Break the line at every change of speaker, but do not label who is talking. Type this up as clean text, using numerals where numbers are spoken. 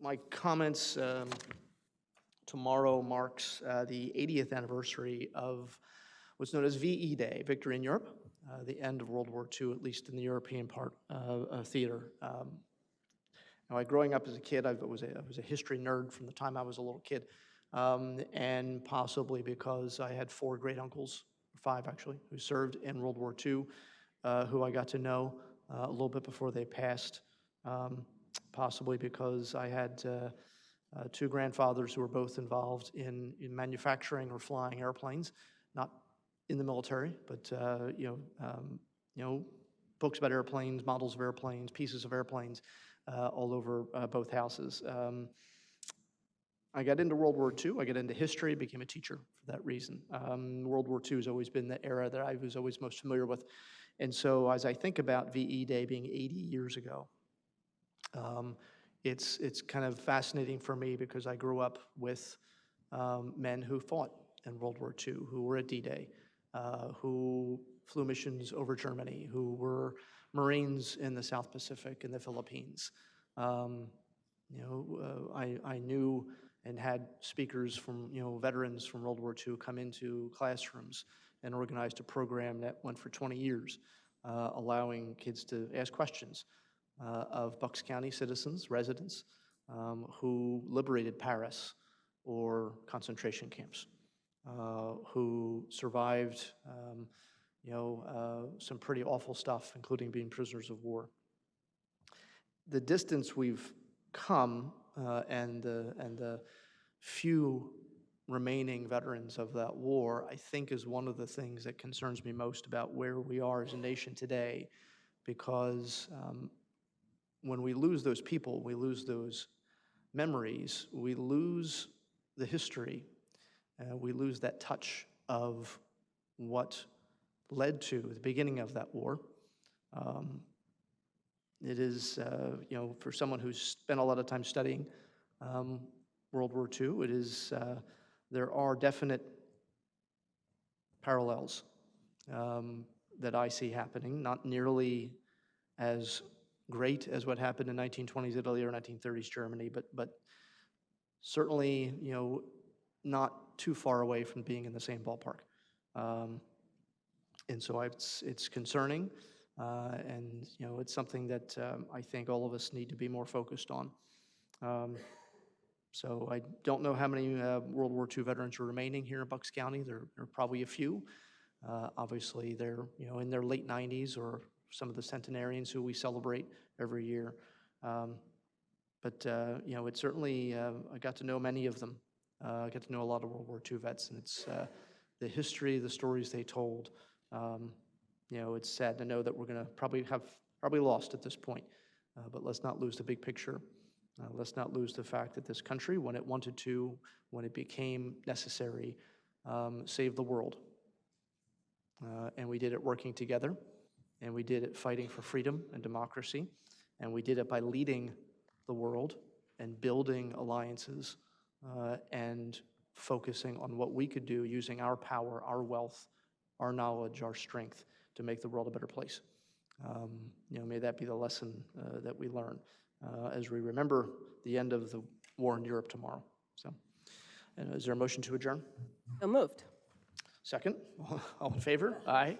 my comments tomorrow marks the 80th anniversary of what's known as VE Day, Victory in Europe, the end of World War II, at least in the European part of theater. Now, growing up as a kid, I was a history nerd from the time I was a little kid, and possibly because I had 4 great uncles, 5 actually, who served in World War II, who I got to know a little bit before they passed, possibly because I had 2 grandfathers who were both involved in manufacturing or flying airplanes, not in the military, but you know, books about airplanes, models of airplanes, pieces of airplanes, all over both houses. I got into World War II, I got into history, became a teacher for that reason. World War II has always been the era that I was always most familiar with. And so as I think about VE Day being 80 years ago, it's kind of fascinating for me because I grew up with men who fought in World War II, who were at D-Day, who flew missions over Germany, who were Marines in the South Pacific and the Philippines. You know, I knew and had speakers from, you know, veterans from World War II come into classrooms and organized a program that went for 20 years, allowing kids to ask questions of Bucks County citizens, residents, who liberated Paris or concentration camps, who survived, you know, some pretty awful stuff, including being prisoners of war. The distance we've come and the few remaining veterans of that war, I think, is one of the things that concerns me most about where we are as a nation today, because when we lose those people, we lose those memories, we lose the history, we lose that touch of what led to the beginning of that war. It is, you know, for someone who's spent a lot of time studying World War II, it is, there are definite parallels that I see happening, not nearly as great as what happened in 1920s Italy or 1930s Germany, but certainly, you know, not too far away from being in the same ballpark. And so it's concerning, and, you know, it's something that I think all of us need to be more focused on. So I don't know how many World War II veterans are remaining here in Bucks County. There are probably a few. Obviously, they're, you know, in their late 90s, or some of the centenarians who we celebrate every year. But you know, it certainly, I got to know many of them. I got to know a lot of World War II vets, and it's the history, the stories they told. You know, it's sad to know that we're going to probably lost at this point, but let's not lose the big picture. Let's not lose the fact that this country, when it wanted to, when it became necessary, saved the world. And we did it working together, and we did it fighting for freedom and democracy, and we did it by leading the world and building alliances and focusing on what we could do using our power, our wealth, our knowledge, our strength to make the world a better place. You know, may that be the lesson that we learn as we remember the end of the war in Europe tomorrow. So, is there a motion to adjourn?
So moved.
Second? All in favor? Aye.